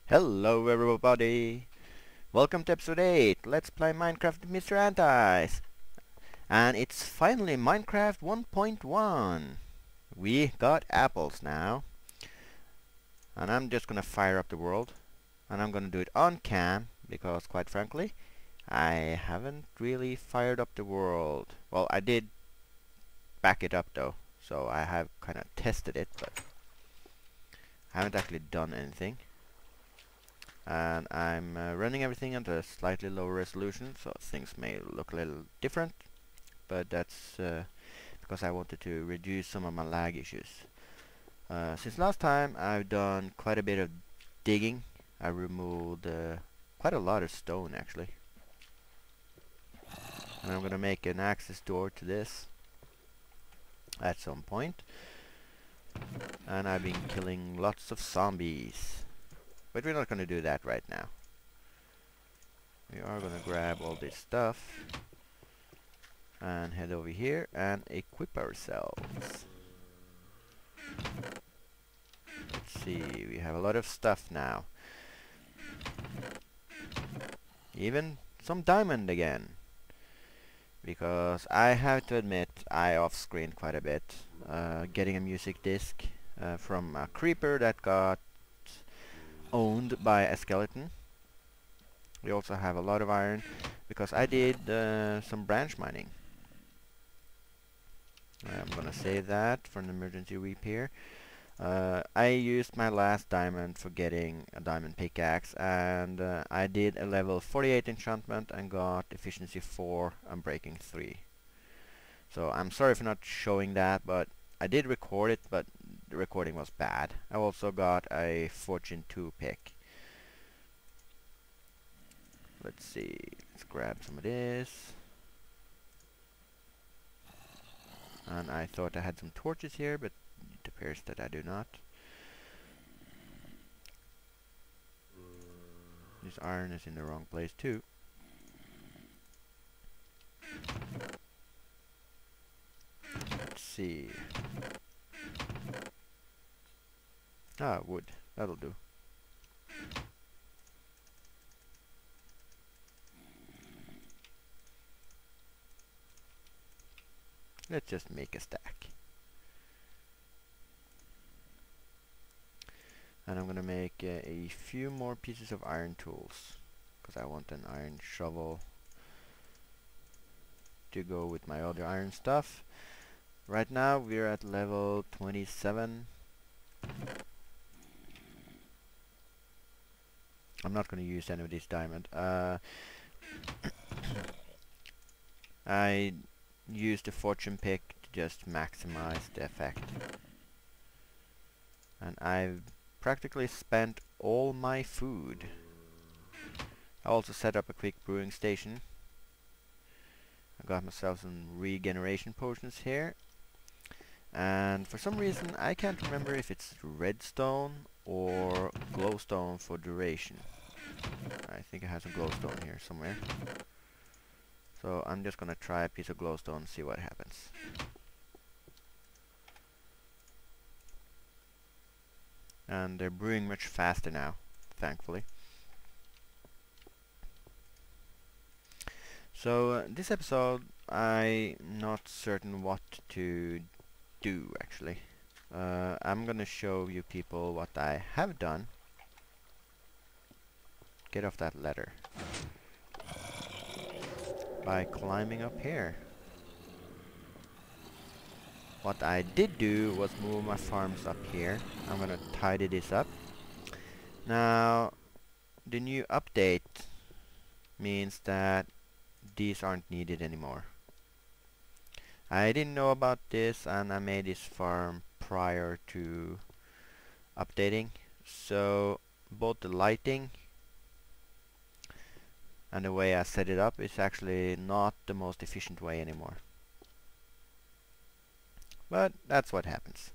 Hello everybody! Welcome to episode 8. Let's play Minecraft with Mr. Antis. And it's finally Minecraft 1.1. We got apples now. And I'm just gonna fire up the world. And I'm gonna do it on cam because quite frankly I haven't really fired up the world. Well, I did back it up though. So I have kinda tested it, but I haven't actually done anything. And I'm running everything at a slightly lower resolution, so things may look a little different, but that's because I wanted to reduce some of my lag issues. Since last time I've done quite a bit of digging. I removed quite a lot of stone actually, and I'm gonna make an access door to this at some point. And I've been killing lots of zombies, but we're not gonna do that right now. We are gonna grab all this stuff and head over here and equip ourselves. Let's see, we have a lot of stuff now. Even some diamond again. Because I have to admit, I off-screened quite a bit. Getting a music disc from a creeper that got owned by a skeleton. We also have a lot of iron because I did some branch mining. I'm gonna save that for an emergency repair. I used my last diamond for getting a diamond pickaxe, and I did a level 48 enchantment and got efficiency 4 and breaking 3. So I'm sorry for not showing that, but I did record it, but the recording was bad. I also got a fortune 2 pick. Let's see, let's grab some of this. And I thought I had some torches here, but it appears that I do not. This iron is in the wrong place too. Let's see. Ah, wood. That'll do. Let's just make a stack. And I'm gonna make a few more pieces of iron tools, because I want an iron shovel to go with my other iron stuff. Right now we're at level 27. I'm not gonna use any of this diamond. I used the fortune pick to just maximize the effect. And I've practically spent all my food. I also set up a quick brewing station. I got myself some regeneration potions here. And for some reason I can't remember if it's redstone or glowstone for duration. I think I have some glowstone here somewhere. So I'm just gonna try a piece of glowstone and see what happens. And they're brewing much faster now, thankfully. So this episode I'm not certain what to do actually. I'm gonna show you people what I have done. Get off that ladder. By climbing up here. What I did do was move my farms up here. I'm gonna tidy this up. Now, the new update means that these aren't needed anymore. I didn't know about this and I made this farm prior to updating. So, both the lighting and the way I set it up is actually not the most efficient way anymore. But that's what happens.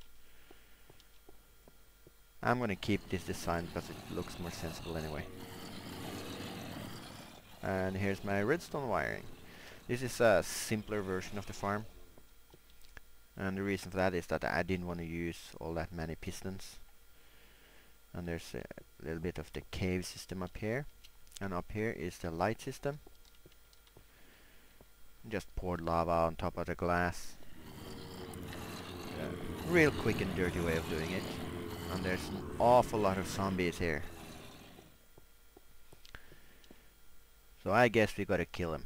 I'm gonna keep this design because it looks more sensible anyway. And here's my redstone wiring. This is a simpler version of the farm. And the reason for that is that I didn't want to use all that many pistons. And there's a little bit of the cave system up here. And up here is the light system. Just poured lava on top of the glass. Real quick and dirty way of doing it. And there's an awful lot of zombies here. So I guess we gotta kill him.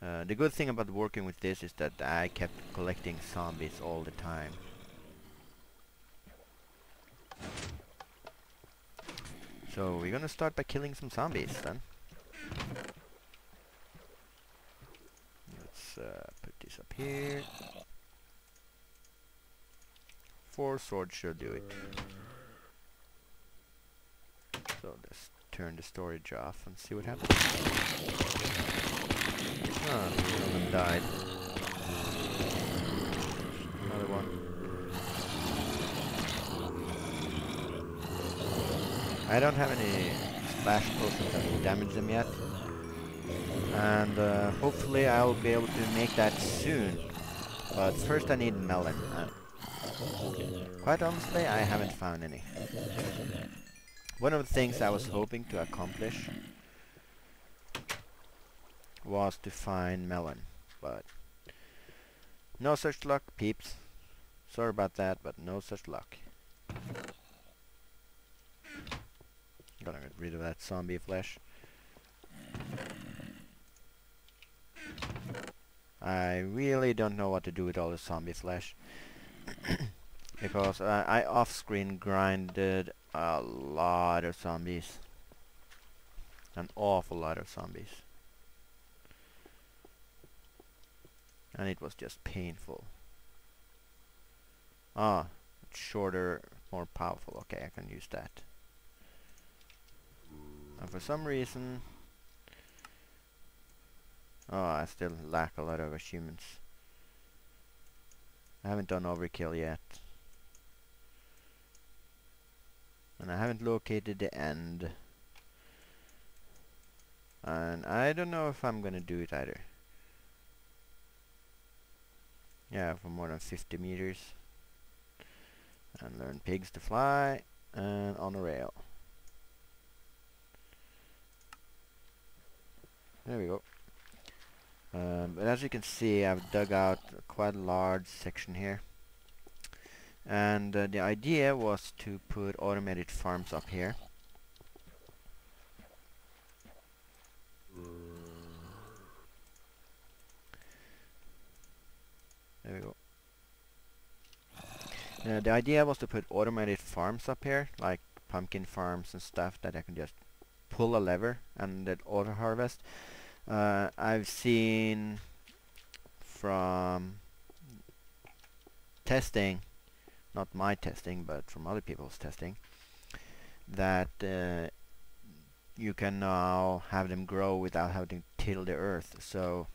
The good thing about working with this is that I kept collecting zombies all the time. So we're gonna start by killing some zombies then. Let's put this up here. 4 swords should do it. So let's turn the storage off and see what happens. Ah, one of them died. Another one. I don't have any splash potions that will damage them yet. And hopefully I'll be able to make that soon. But first I need melon. Quite honestly, I haven't found any. One of the things I was hoping to accomplish was to find melon, but no such luck, peeps. Sorry about that, but no such luck. Gonna get rid of that zombie flesh. I really don't know what to do with all the zombie flesh. Because I off-screen grinded a lot of zombies. An awful lot of zombies. And it was just painful. Ah, it's shorter, more powerful. Okay, I can use that. And for some reason... Oh, I still lack a lot of achievements. I haven't done overkill yet. And I haven't located the end. And I don't know if I'm gonna do it either. Yeah, for more than 50 meters. And learn pigs to fly. And on a rail. There we go. But as you can see, I've dug out quite a large section here. And the idea was to put automated farms up here. There we go. The idea was to put automated farms up here, like pumpkin farms and stuff that I can just pull a lever and that auto harvest. I've seen from testing, not my testing, but from other people's testing, that you can now have them grow without having to till the earth. So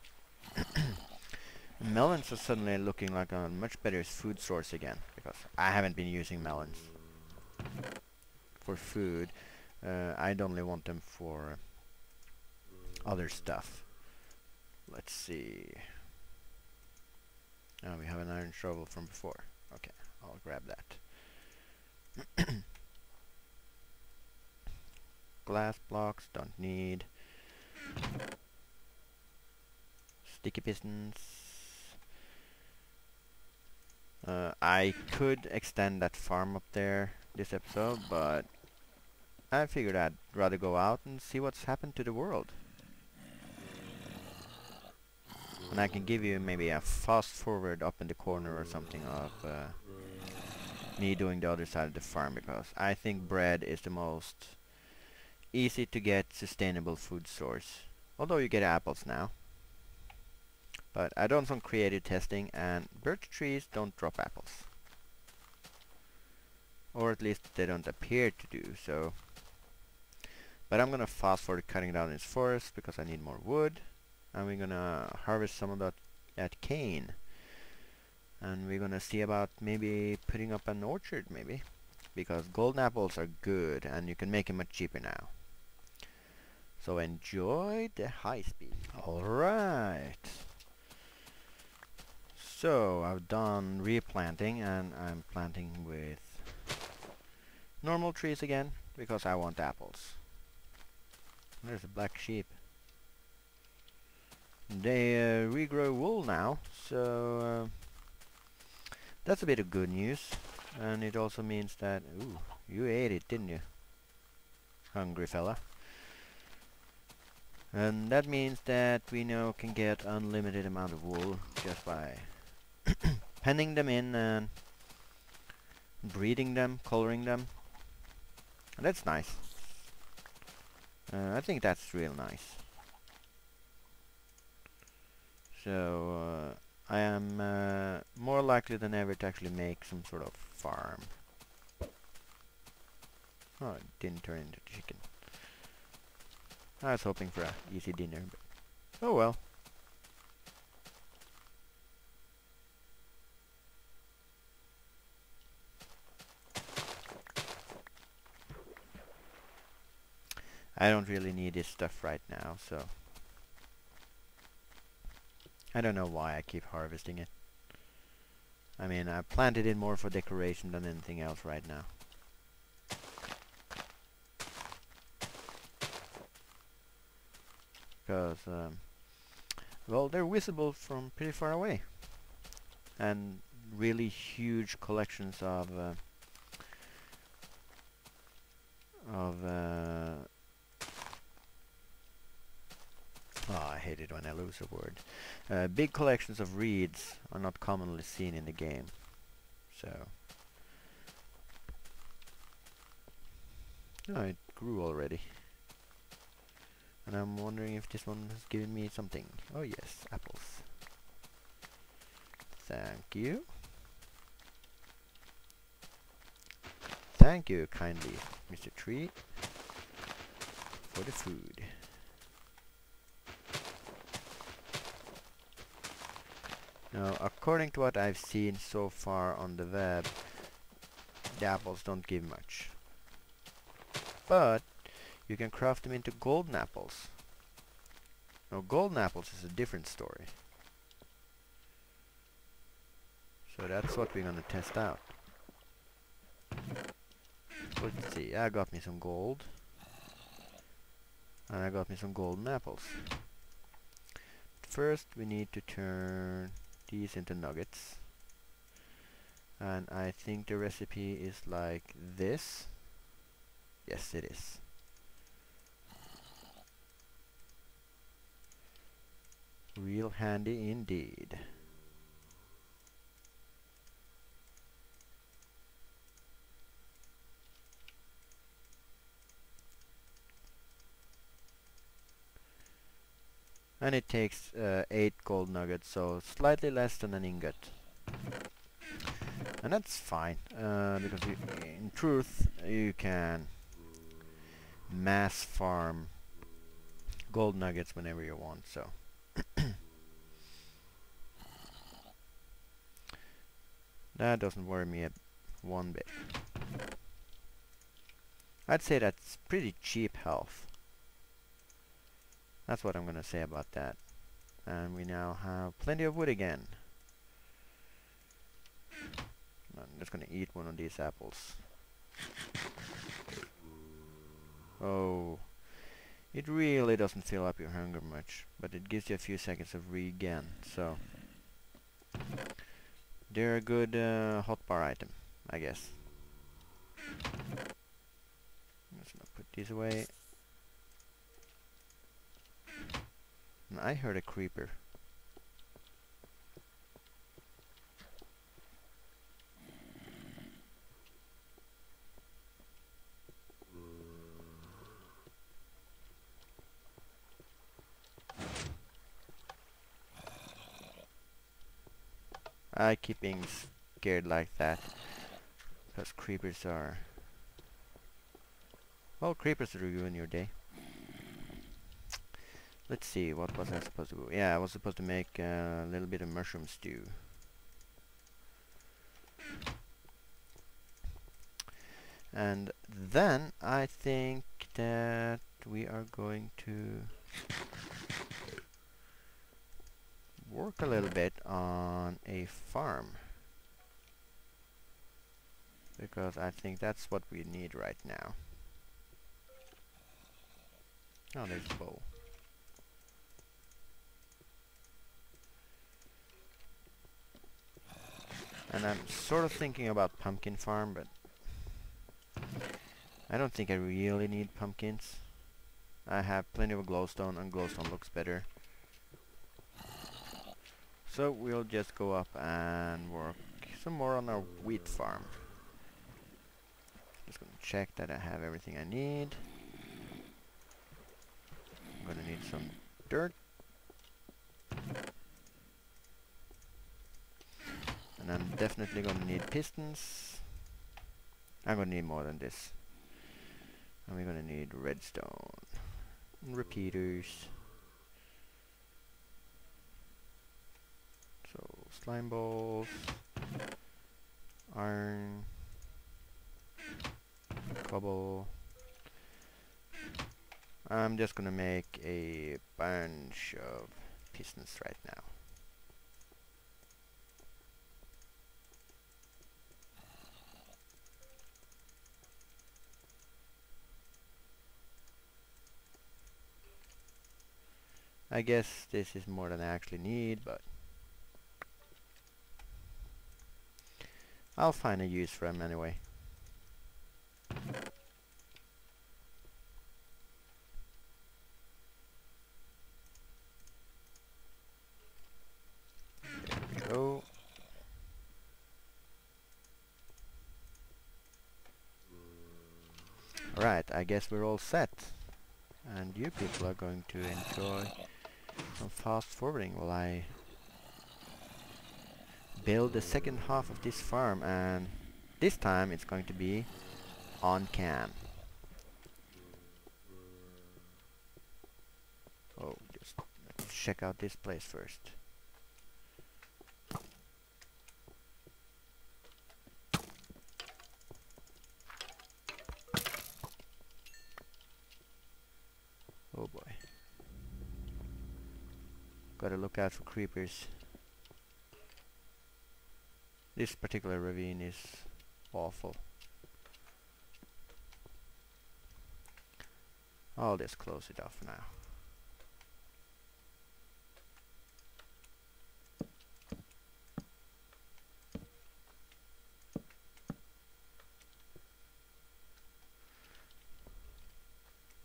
melons are suddenly looking like a much better food source again, because I haven't been using melons for food. I'd only want them for other stuff. Let's see. Oh, we have an iron shovel from before. Okay, I'll grab that. Glass blocks, don't need. Sticky pistons. I could extend that farm up there this episode, but I figured I'd rather go out and see what's happened to the world. And I can give you maybe a fast forward up in the corner or something of me doing the other side of the farm, because I think bread is the most easy to get sustainable food source. Although you get apples now. But I done some creative testing, and birch trees don't drop apples. Or at least they don't appear to do so. But I'm gonna fast forward cutting down this forest because I need more wood. And we're gonna harvest some of that cane. And we're gonna see about maybe putting up an orchard maybe. Because golden apples are good and you can make them much cheaper now. So enjoy the high speed. Alright. So I've done replanting, and I'm planting with normal trees again, because I want apples. There's a black sheep. They regrow wool now, so that's a bit of good news. And it also means that... Ooh, you ate it, didn't you? Hungry fella. And that means that we now can get unlimited amount of wool just by penning them in and breeding them, coloring them. And that's nice. I think that's real nice. So I am more likely than ever to actually make some sort of farm. Oh, it didn't turn into chicken. I was hoping for an easy dinner, but oh well. I don't really need this stuff right now, so I don't know why I keep harvesting it. I mean, I planted it more for decoration than anything else right now. Because, well, they're visible from pretty far away. And really huge collections of oh, I hate it when I lose a word. Big collections of reeds are not commonly seen in the game. So... Oh, it grew already. And I'm wondering if this one has given me something. Oh yes, apples. Thank you. Thank you kindly, Mr. Tree, for the food. Now, according to what I've seen so far on the web, the apples don't give much. But you can craft them into golden apples. Now, golden apples is a different story. So that's what we're gonna test out. Let's see, I got me some gold. And I got me some golden apples. First we need to turn these into nuggets. And I think the recipe is like this. Yes, it is. Real handy indeed. And it takes 8 gold nuggets, so slightly less than an ingot. And that's fine, because in truth you can mass farm gold nuggets whenever you want, so. That doesn't worry me one bit. I'd say that's pretty cheap health. That's what I'm gonna say about that. And we now have plenty of wood again. I'm just gonna eat one of these apples. Oh, it really doesn't fill up your hunger much, but it gives you a few seconds of regen, so they're a good hotbar item, I guess. I'm just gonna put these away. And I heard a creeper. I keep being scared like that, because creepers are... Well, creepers ruin your day. Let's see, what was I supposed to do? Yeah, I was supposed to make a little bit of mushroom stew. And then I think that we are going to work a little bit on a farm. because I think that's what we need right now. Oh, there's a bowl. And I'm sort of thinking about pumpkin farm, but I don't think I really need pumpkins. I have plenty of glowstone, and glowstone looks better. So we'll just go up and work some more on our wheat farm. Just gonna check that I have everything I need. I'm gonna need some dirt. And I'm definitely gonna need pistons. I'm gonna need more than this. And we're gonna need redstone. And repeaters. So slime balls. Iron. Cobble. I'm just gonna make a bunch of pistons right now. I guess this is more than I actually need, but I'll find a use for them anyway. There we go. Alright, I guess we're all set. And you people are going to enjoy some fast forwarding while I build the second half of this farm, and this time it's going to be on cam. Oh, just let's check out this place first. Oh boy. Gotta look out for creepers. This particular ravine is awful. I'll just close it off now.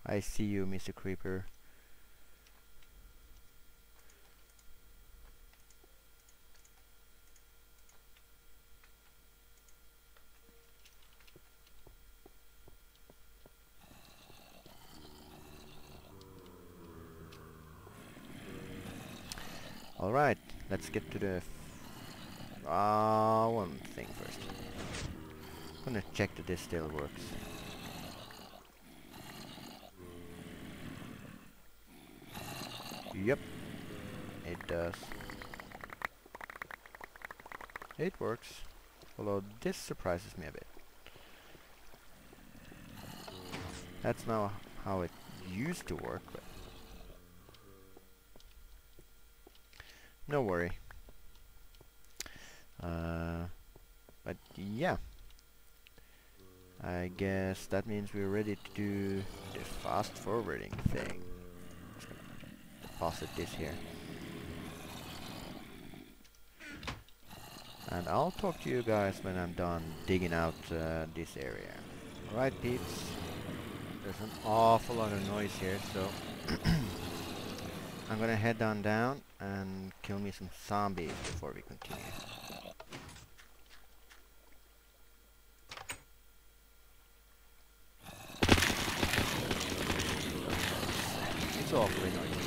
I see you, Mr. Creeper. Alright, let's get to the one thing first. I'm gonna check that this still works. Yep, it does. It works, although this surprises me a bit. That's not how it used to work, but no worry. But yeah, I guess that means we're ready to do the fast forwarding thing. Just gonna deposit this here. And I'll talk to you guys when I'm done digging out this area. Alright peeps, there's an awful lot of noise here, so I'm gonna head on down and kill me some zombies before we continue. It's awfully noisy.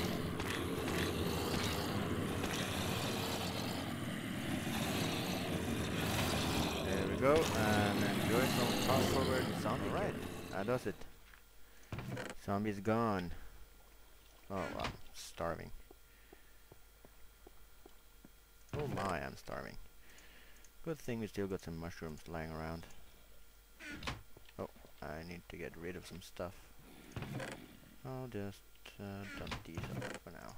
There we go, and enjoy some fast forward zombie. Alright, that does it. Zombie's gone. Oh wow, starving. Oh my, I'm starving. Good thing we still got some mushrooms lying around. Oh, I need to get rid of some stuff. I'll just dump these up for now.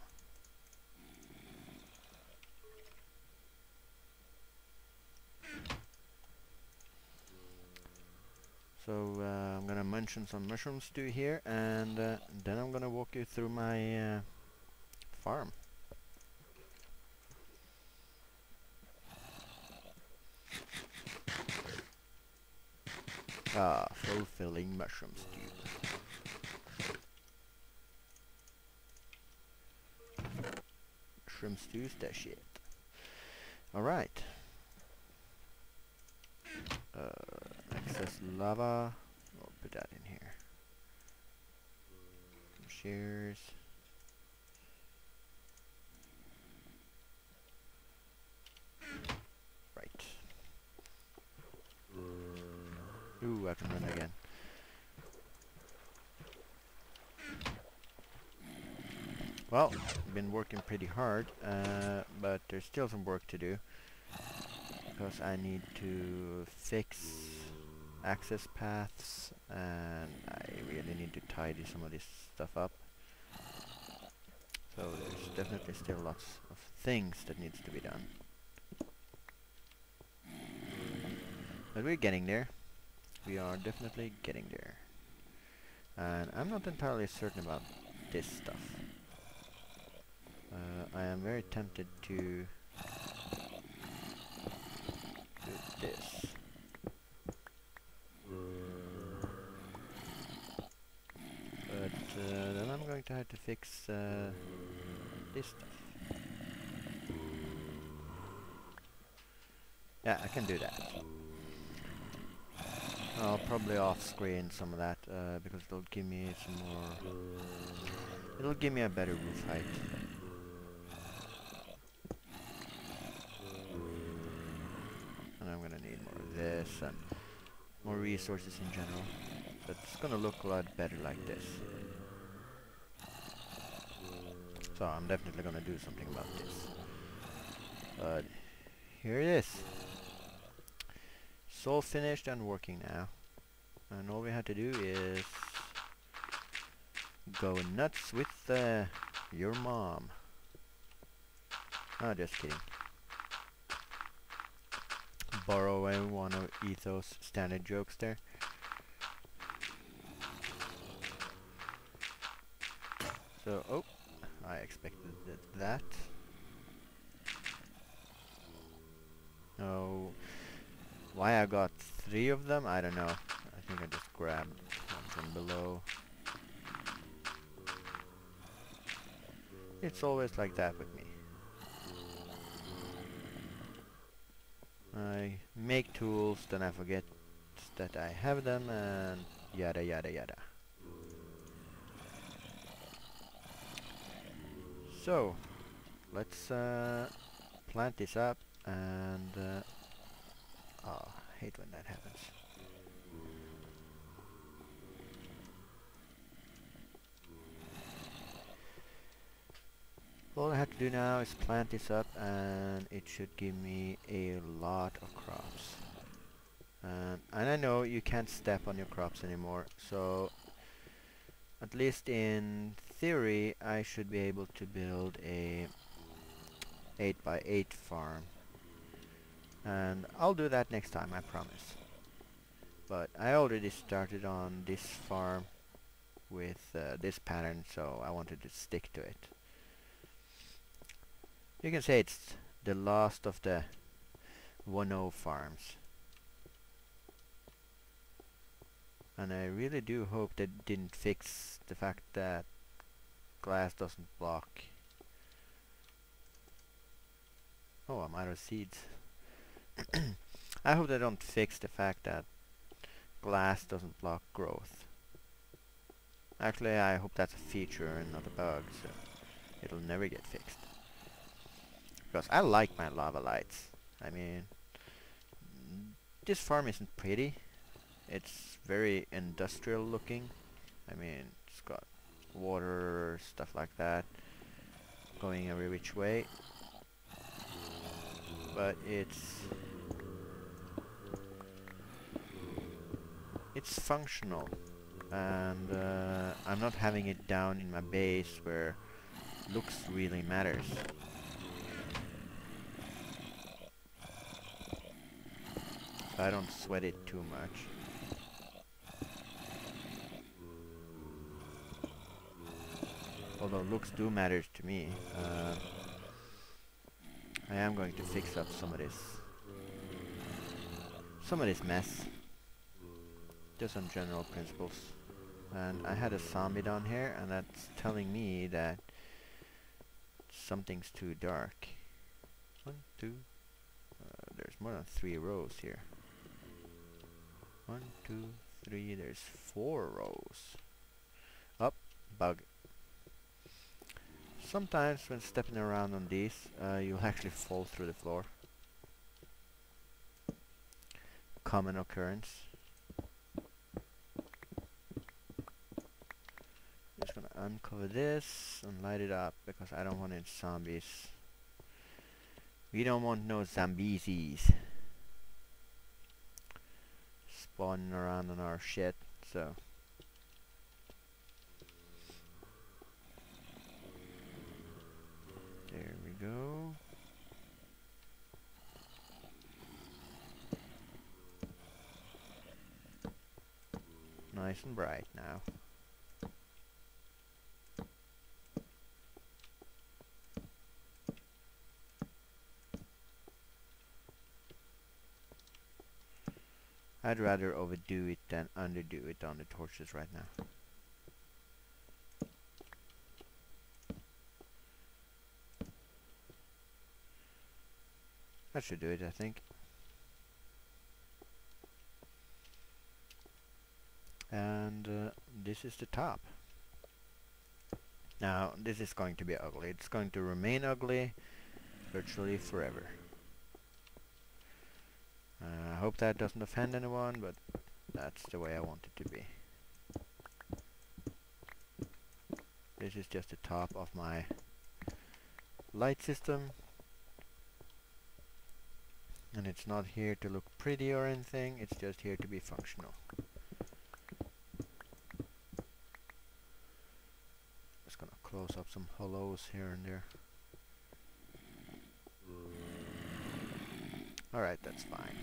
So I'm gonna mention some mushroom stew here, and then I'm gonna walk you through my farm. Ah, fulfilling mushroom stew. Mushroom stew's the shit. Alright. Excess lava. We'll put that in here. Some shears. Right. Ooh, I can run again. Well, I've been working pretty hard, but there's still some work to do. Because I need to fix access paths, and I really need to tidy some of this stuff up. So there's definitely still lots of things that needs to be done. But we're getting there. We are definitely getting there. And I'm not entirely certain about this stuff. I am very tempted to do this. But then I'm going to have to fix this stuff. Yeah, I can do that. I'll probably off-screen some of that because it'll give me some more. It'll give me a better roof height. And I'm gonna need more of this and more resources in general. But it's gonna look a lot better like this. So I'm definitely gonna do something about this. But here it is. It's all finished and working now. And all we have to do is go nuts with your mom. Oh, just kidding. Borrowing one of Ethos' standard jokes there. So, oh, I expected that. Oh, why I got 3 of them, I don't know. I think I just grabbed one from below. It's always like that with me. I make tools, then I forget that I have them, and yada yada yada. So, let's plant this up, and oh, I hate when that happens. All I have to do now is plant this up, and it should give me a lot of crops. And I know you can't step on your crops anymore, so at least in theory I should be able to build a 8x8 farm. And I'll do that next time, I promise. But I already started on this farm with this pattern, so I wanted to stick to it. You can say it's the last of the 1.0 farms. And I really do hope that didn't fix the fact that glass doesn't block. Oh, I'm out of seeds. I hope they don't fix the fact that glass doesn't block growth. Actually, I hope that's a feature and not a bug, so it'll never get fixed. Because I like my lava lights. I mean, this farm isn't pretty. It's very industrial looking. I mean, it's got water, stuff like that, going every which way. But it's functional, and I'm not having it down in my base where looks really matters. So I don't sweat it too much. Although looks do matter to me. I am going to fix up some of this mess. Just on general principles. And I had a zombie down here, and that's telling me that something's too dark. 1, 2. There's more than 3 rows here. 1, 2, 3. There's 4 rows. Up, bug. Sometimes when stepping around on these, you'll actually fall through the floor. Common occurrence. Just gonna uncover this and light it up because I don't want any zombies. We don't want no zombiesies spawning around on our shit, so. There we go. Nice and bright now. I'd rather overdo it than underdo it on the torches right now. That should do it, I think. And this is the top. Now, this is going to be ugly. It's going to remain ugly virtually forever. I hope that doesn't offend anyone, but that's the way I want it to be. This is just the top of my light system. And it's not here to look pretty or anything, it's just here to be functional. Just gonna close up some hollows here and there. Alright, that's fine.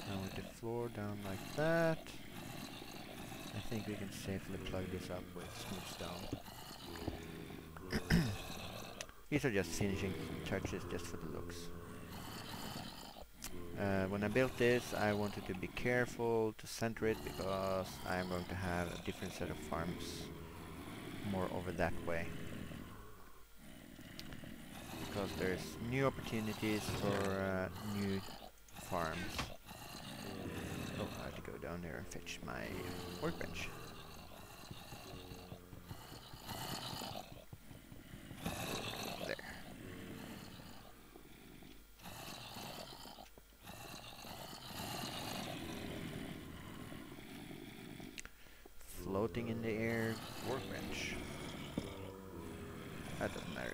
Now with the floor down like that, I think we can safely plug this up with smooth stone. These are just finishing touches just for the looks. When I built this, I wanted to be careful to center it because I am going to have a different set of farms more over that way. Because there's new opportunities for new farms. Oh, I have to go down there and fetch my workbench. There. Floating in the air workbench. That doesn't matter.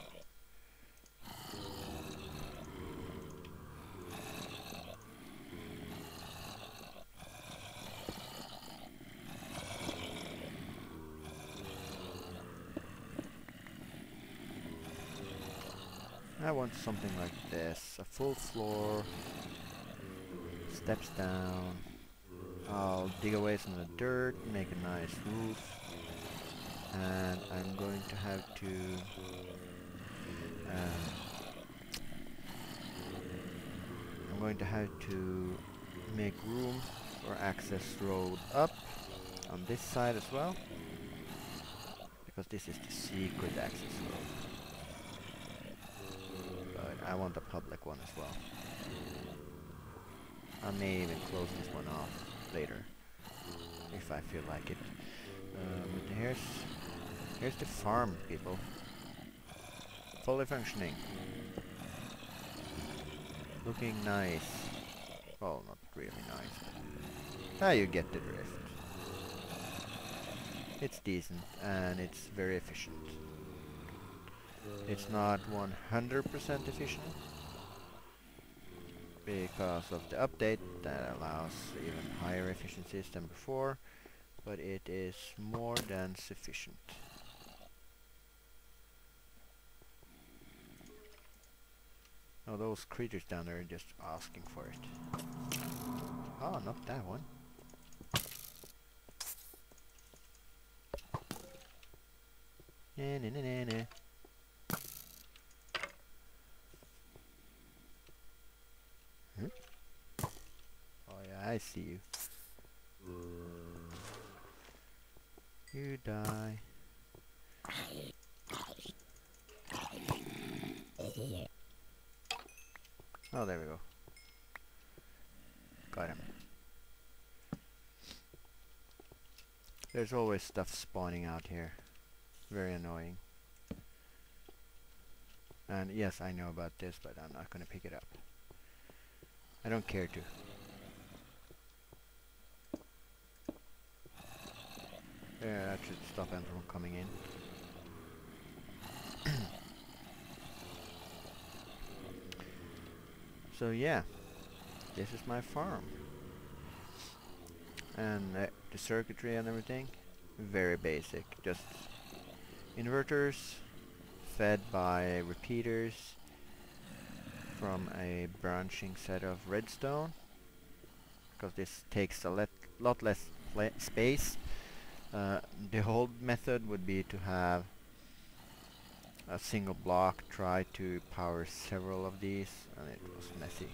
I want something like this, a full floor, steps down. I'll dig away some of the dirt, make a nice roof, and I'm going to have to make room for access road up on this side as well, because this is the secret access road. But I want a public one as well. I may even close this one off later if I feel like it. But here's the farm, people. Fully functioning. Looking nice. Well, not really nice. But you get the drift. It's decent and it's very efficient. It's not 100% efficient because of the update that allows even higher efficiencies than before, but it is more than sufficient. Now those creatures down there are just asking for it. Oh, not that one. Na, na, na, na, na. Hmm? Oh yeah, I see you. You die. Oh, there we go. Got him. There's always stuff spawning out here. Very annoying. And yes, I know about this, but I'm not gonna pick it up. I don't care to. Yeah, that should stop them from coming in. So yeah, this is my farm. And the circuitry and everything, very basic. Just inverters fed by repeaters from a branching set of redstone, because this takes a lot less space. The old method would be to have a single block try to power several of these, and it was messy.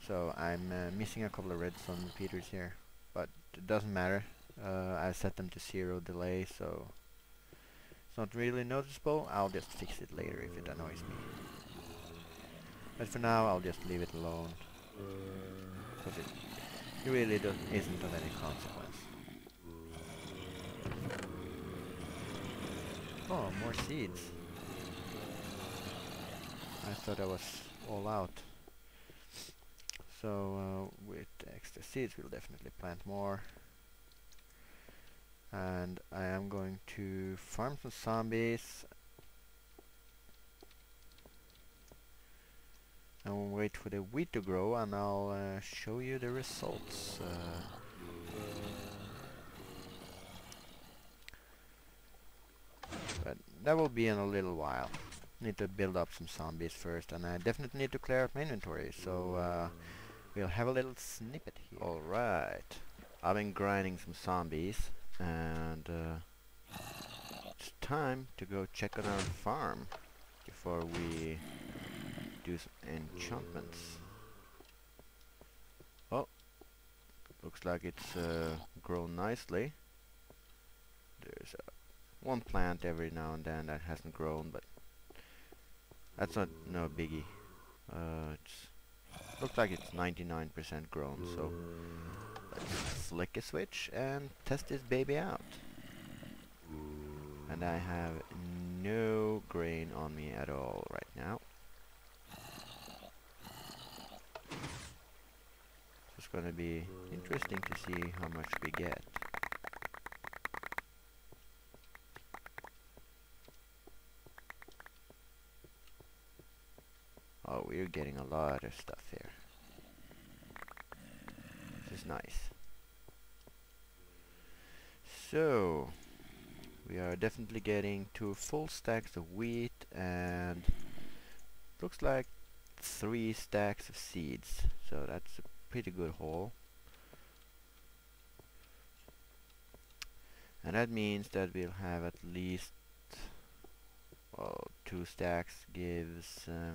So I'm missing a couple of redstone repeaters here, but it doesn't matter. I set them to 0 delay, so it's not really noticeable. I'll just fix it later if it annoys me. But for now, I'll just leave it alone, because it really isn't of any consequence. Oh, more seeds. I thought I was all out. So with extra seeds we'll definitely plant more. And I am going to farm some zombies and we'll wait for the wheat to grow, and I'll show you the results. But that will be in a little while. Need to build up some zombies first, and I definitely need to clear out my inventory, so we'll have a little snippet here. Alright, I've been grinding some zombies, and it's time to go check on our farm before we do some enchantments. Oh, looks like it's grown nicely. There's one plant every now and then that hasn't grown, but that's no biggie. It's looks like it's 99% grown, so let's flick a switch and test this baby out. And I have no grain on me at all right now. It's gonna be interesting to see how much we get. Oh, we're getting a lot of stuff here. This is nice. So, we are definitely getting 2 full stacks of wheat and looks like 3 stacks of seeds. So that's a pretty good haul. And that means that we'll have at least, well, 2 stacks gives at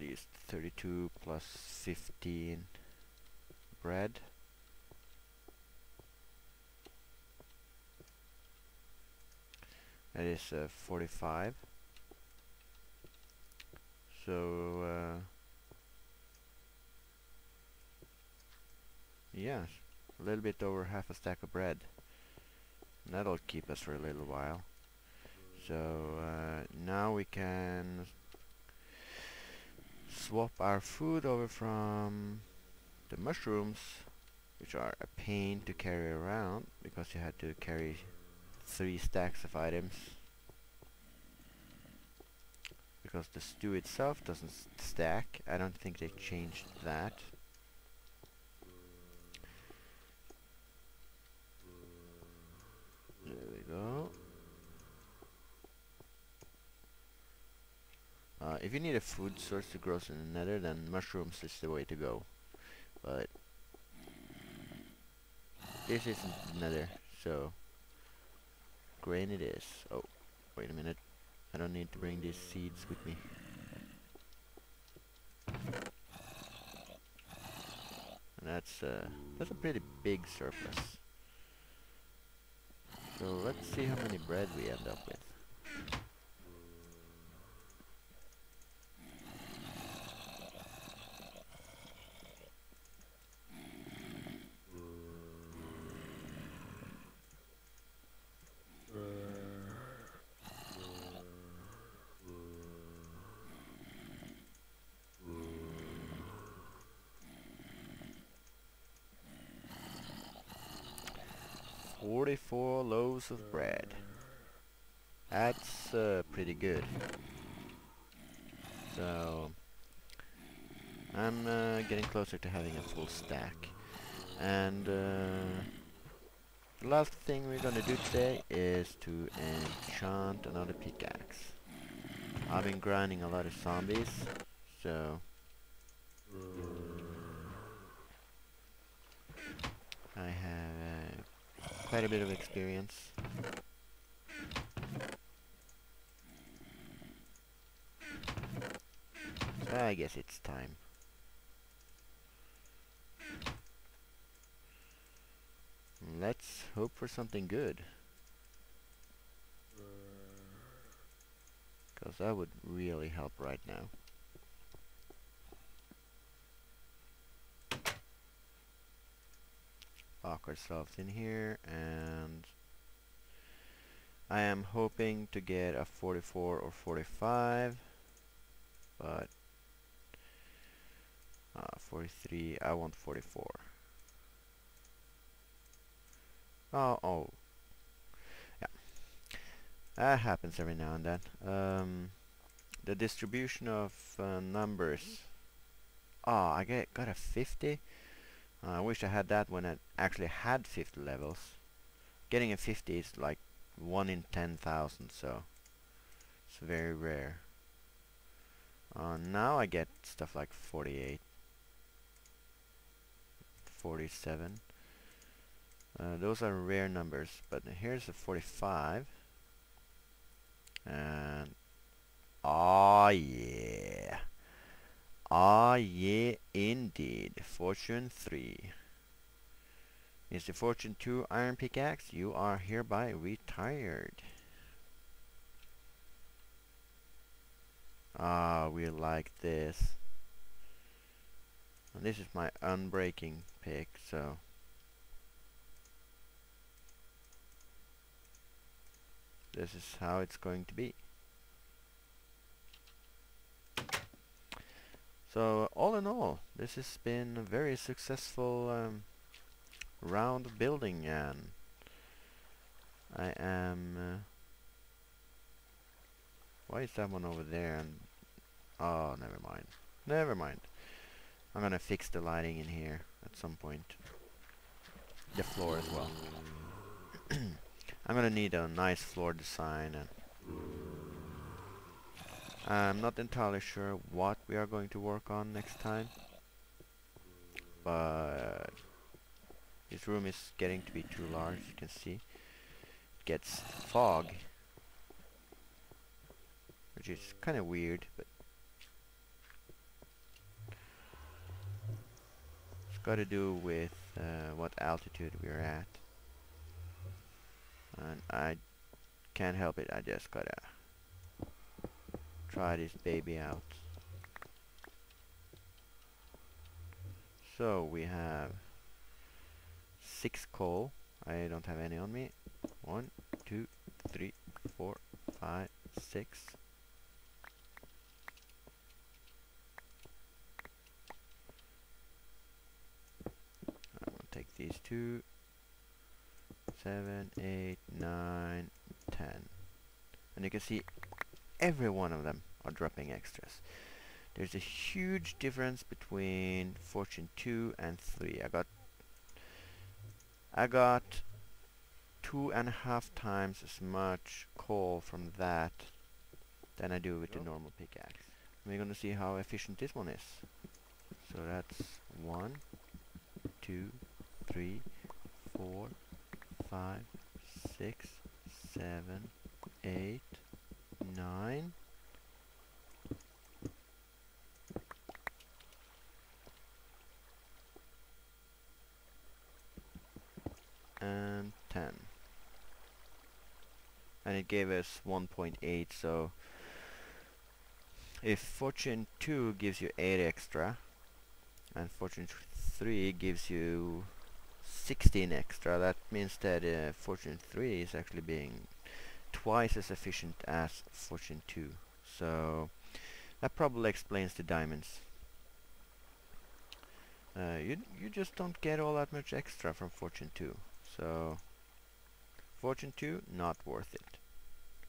least 32 plus 15 bread. That is 45. So yeah, a little bit over half a stack of bread. And that'll keep us for a little while. So now we can swap our food over from the mushrooms, which are a pain to carry around because you had to carry 3 stacks of items, because the stew itself doesn't stack. I don't think they changed that. There we go. If you need a food source to grow in the nether, then mushrooms is the way to go. But this isn't the nether, so grain it is. Oh, wait a minute. I don't need to bring these seeds with me. And that's a pretty big surplus. So let's see how many bread we end up with. "44 loaves of bread." That's pretty good. So I'm getting closer to having a full stack. And the last thing we're gonna do today is to enchant another pickaxe. I've been grinding a lot of zombies, so I have quite a bit of experience. So I guess it's time. Let's hope for something good. Because that would really help right now. Lock ourselves in here, and I am hoping to get a 44 or 45, but 43, I want 44. Oh, yeah, that happens every now and then. The distribution of numbers. I got a 50. I wish I had that when I actually had 50 levels. Getting a 50 is like 1 in 10,000, so it's very rare. Now I get stuff like 48, 47. Those are rare numbers, but here's a 45. And yeah. Yeah, indeed. Fortune 3. Mr. Fortune 2 Iron Pickaxe, you are hereby retired. We like this. And this is my unbreaking pick, so this is how it's going to be. So all in all, this has been a very successful round of building, and I am why is that one over there? And oh, never mind. I'm gonna fix the lighting in here at some point, the floor as well. I'm gonna need a nice floor design, and I'm not entirely sure what we are going to work on next time, but this room is getting to be too large. You can see it gets fog, which is kind of weird, but it's got to do with what altitude we're at, and I can't help it. I just gotta try this baby out. So we have 6 coal. I don't have any on me. 1, 2, 3, 4, 5, 6. I'm gonna take these 2, 7, 8, 9, 10. And you can see every one of them are dropping extras. There's a huge difference between Fortune 2 and 3. I got 2.5 times as much coal from that than I do with the normal pickaxe. we're gonna see how efficient this one is. So that's 1, 2, 3, 4, 5, 6, 7, 8, 9. And 10. And it gave us 1.8, so if Fortune 2 gives you 8 extra, and Fortune 3 gives you 16 extra, that means that Fortune 3 is actually being twice as efficient as Fortune 2. So that probably explains the diamonds. You just don't get all that much extra from Fortune 2. So Fortune 2, not worth it.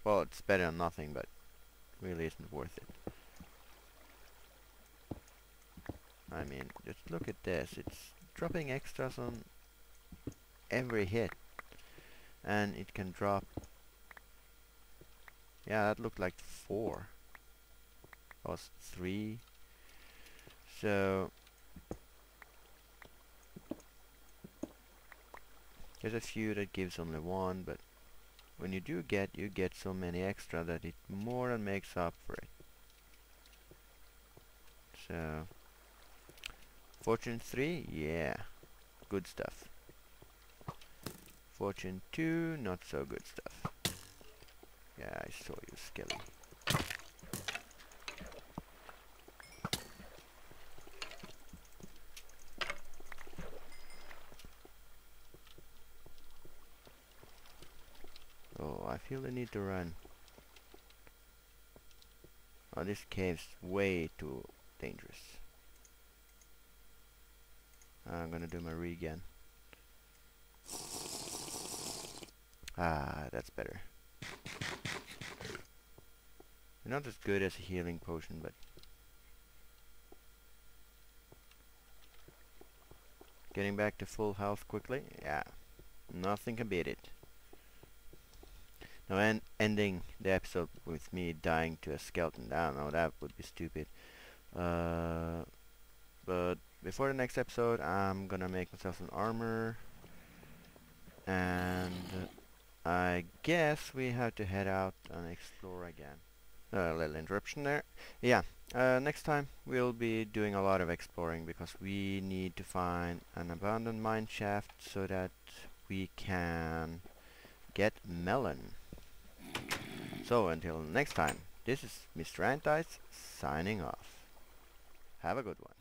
Well, it's better than nothing, but really isn't worth it. I mean, just look at this. It's dropping extras on every hit. And it can drop... Yeah, that looked like 4. That was 3. So... there's a few that gives only 1, but when you do get, you get so many extra that it more than makes up for it. So... Fortune 3, yeah, good stuff. Fortune 2, not so good stuff. Yeah, I saw you, Skelly. Oh, I feel the need to run. Oh, this cave's way too dangerous. I'm gonna do my regen. Ah, that's better. Not as good as a healing potion, but getting back to full health quickly, yeah, nothing can beat it. Now, ending the episode with me dying to a skeleton, I don't know, that would be stupid. But before the next episode, I'm gonna make myself some armor, and I guess we have to head out and explore again. A little interruption there. Yeah, next time we'll be doing a lot of exploring because we need to find an abandoned mine shaft so that we can get melon. So until next time, this is Mr. Antice signing off. Have a good one.